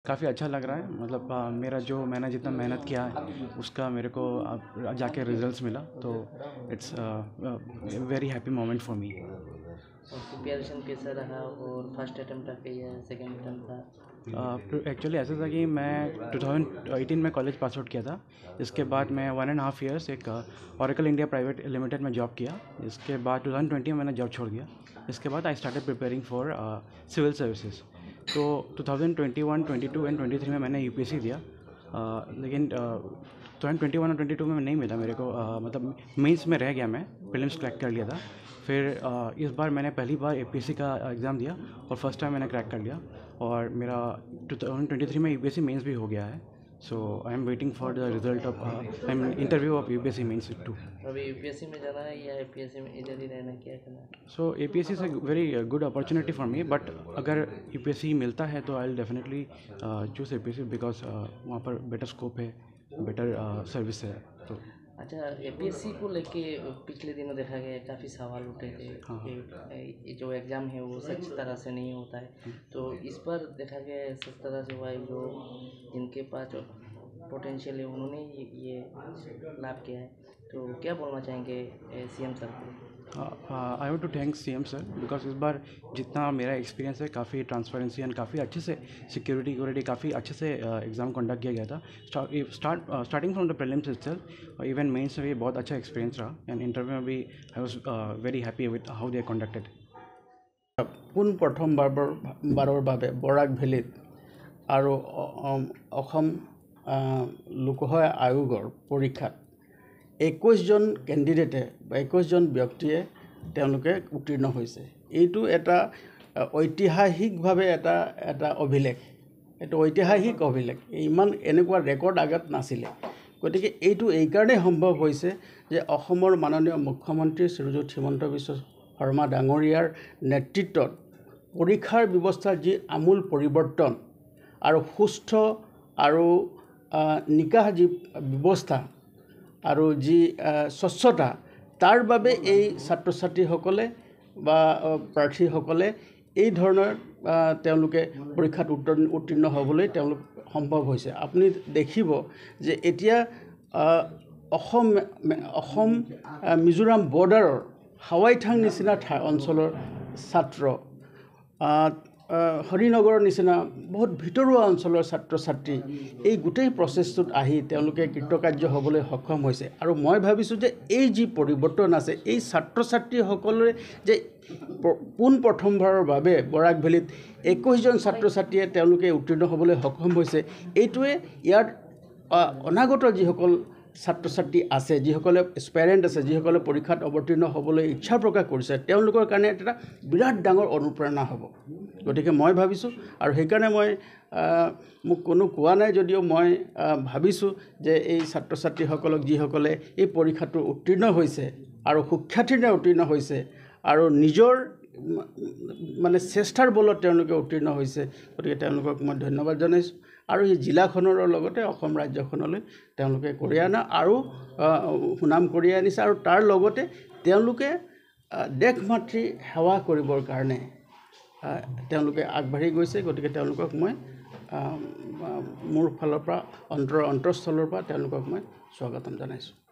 काफ़ी अच्छा लग रहा है मतलब मेरा जो मैंने जितना मेहनत किया है उसका मेरे को अब जाके रिजल्ट्स मिला तो it's very happy moment for me. और प्रिपरेशन कैसा रहा और फर्स्ट अटेम्प्ट था या सेकंड अटेम्प्ट था? एक्चुअली ऐसा था कि मैं 2018 में कॉलेज पास आउट किया था। इसके बाद मैं 1.5 ईयर्स एक ओरेकल इंडिया प्राइवेट लिमिटेड में जॉब किया। इसके बाद 2020 में मैंने जॉब छोड़ दिया। इसके बाद I started preparing for civil services. तो 2021, 22 एंड 23 में मैंने यूपीएससी दिया। लेकिन 2021 और 22 में नहीं मिला मेरे को, मतलब मेंस में रह गया, मैं प्रीलिम्स क्रैक कर लिया था। फिर इस बार मैंने पहली बार एपीएससी का एग्ज़ाम दिया और फर्स्ट टाइम मैंने क्रैक कर लिया और मेरा 2023 में यूपीएससी मेंस भी हो गया है। So I am waiting for the result of I am interview of UPSC mains too. अभी यूपीएससी में जाना है या एपीएससी में इधर ही रहना, क्या करना है? So APSC is a very good opportunity for me, but अगर यूपीएससी मिलता है तो I will definitely choose APSC because वहाँ पर बेटर स्कोप है, बेटर सर्विस है। तो अच्छा, एपीएससी को लेके पिछले दिनों देखा गया काफ़ी सवाल उठे थे हाँ कि ये जो एग्ज़ाम है वो सच तरह से नहीं होता है। तो इस पर देखा गया है सच तरह से हुआ है, जो जिनके पास पोटेंशियल है उन्होंने ये लाभ किया है। तो क्या बोलना चाहेंगे सीएम सर को? I want to thank CM sir because इस बार जितना मेरा एक्सपीरियंस है काफ़ी ट्रांसपेरेंसी एंड काफ़ी अच्छे से सिक्योरिटी काफ़ी अच्छे से एग्ज़ाम कंडक्ट किया गया था। Starting from the prelims itself, even mains में भी बहुत अच्छा एक्सपीरियंस रहा एंड इंटरव्यू में भी I was very happy with how they conducted. পোনপ্ৰথমবাৰৰ বাবে বৰাক ভেলীত আৰু অসম লোকসেৱা আয়োগৰ পৰীক্ষাত 21জন কেণ্ডিডেটে বা 21জন ব্যক্তিয়ে তেওঁলোকে উত্তীৰ্ণ হৈছে। এইটো এটা ঐতিহাসিকভাৱে এটা অভিলেখ, এইটো ঐতিহাসিক অভিলেখ। ইমান এনেকুৱা ৰেকৰ্ড আগত নাছিলে। গতিকে এইটো এইকাৰণে সম্ভৱ হৈছে যে অসমৰ মাননীয় মুখ্যমন্ত্ৰী শ্ৰীযুত হিমন্ত বিশ্ব শৰ্মা ডাঙৰীয়াৰ নেতৃত্বত পৰীক্ষাৰ ব্যৱস্থাৰ যি আমূল পৰিৱৰ্তন আৰু সুস্থ আৰু নিকাহ যি ব্যৱস্থা আৰু যি স্বচ্ছতা, তাৰ বাবে এই ছাত্ৰ ছাত্ৰীসকলে বা প্ৰাৰ্থীসকলে এই ধৰণৰ তেওঁলোকে পৰীক্ষাত উত্তীৰ্ণ হ'বলৈ তেওঁলোক সম্ভৱ হৈছে। আপুনি দেখিব যে এতিয়া অসম মিজোৰাম বৰ্ডাৰৰ হাৱাইথাং নিচিনা অঞ্চলৰ ছাত্ৰ, হৰিনগৰৰ নিচিনা বহুত ভিতৰুৱা অঞ্চলৰ ছাত্ৰ ছাত্ৰী এই গোটেই প্ৰচেছটোত আহি তেওঁলোকে কৃতকাৰ্য হ'বলৈ সক্ষম হৈছে। আৰু মই ভাবিছোঁ যে এই যি পৰিৱৰ্তন আছে, এই ছাত্ৰ ছাত্ৰীসকলে যে পোনপ্ৰথমবাৰৰ বাবে বৰাক ভেলীত 21জন ছাত্ৰ ছাত্ৰীয়ে তেওঁলোকে উত্তীৰ্ণ হ'বলৈ সক্ষম হৈছে, এইটোৱে ইয়াৰ অনাগত যিসকল ছাত্ৰ ছাত্ৰী আছে, যিসকলে এস্পাইৰেণ্ট আছে, যিসকলে পৰীক্ষাত অৱতীৰ্ণ হ'বলৈ ইচ্ছা প্ৰকাশ কৰিছে, তেওঁলোকৰ কাৰণে এটা বিৰাট ডাঙৰ অনুপ্ৰেৰণা হ'ব। গতিকে মই ভাবিছোঁ আৰু সেইকাৰণে মই মোক কোনো কোৱা নাই যদিও মই ভাবিছোঁ যে এই ছাত্ৰ ছাত্ৰীসকলক যিসকলে এই পৰীক্ষাটো উত্তীৰ্ণ হৈছে আৰু সুখ্যাতিৰে উত্তীৰ্ণ হৈছে আৰু নিজৰ মানে চেষ্টাৰ বলত তেওঁলোকে উত্তীৰ্ণ হৈছে, গতিকে তেওঁলোকক মই ধন্যবাদ জনাইছোঁ। আৰু এই জিলাখনৰ লগতে অসম ৰাজ্যখনলৈ তেওঁলোকে কঢ়িয়াই অনা আৰু সুনাম কঢ়িয়াই আনিছে আৰু তাৰ লগতে তেওঁলোকে দেশ মাতৃ সেৱা কৰিবৰ কাৰণে তেওঁলোকে আগবাঢ়ি গৈছে। গতিকে তেওঁলোকক মই মোৰ ফালৰ পৰা অন্তৰস্থলৰ পৰা তেওঁলোকক মই স্বাগতম জনাইছোঁ।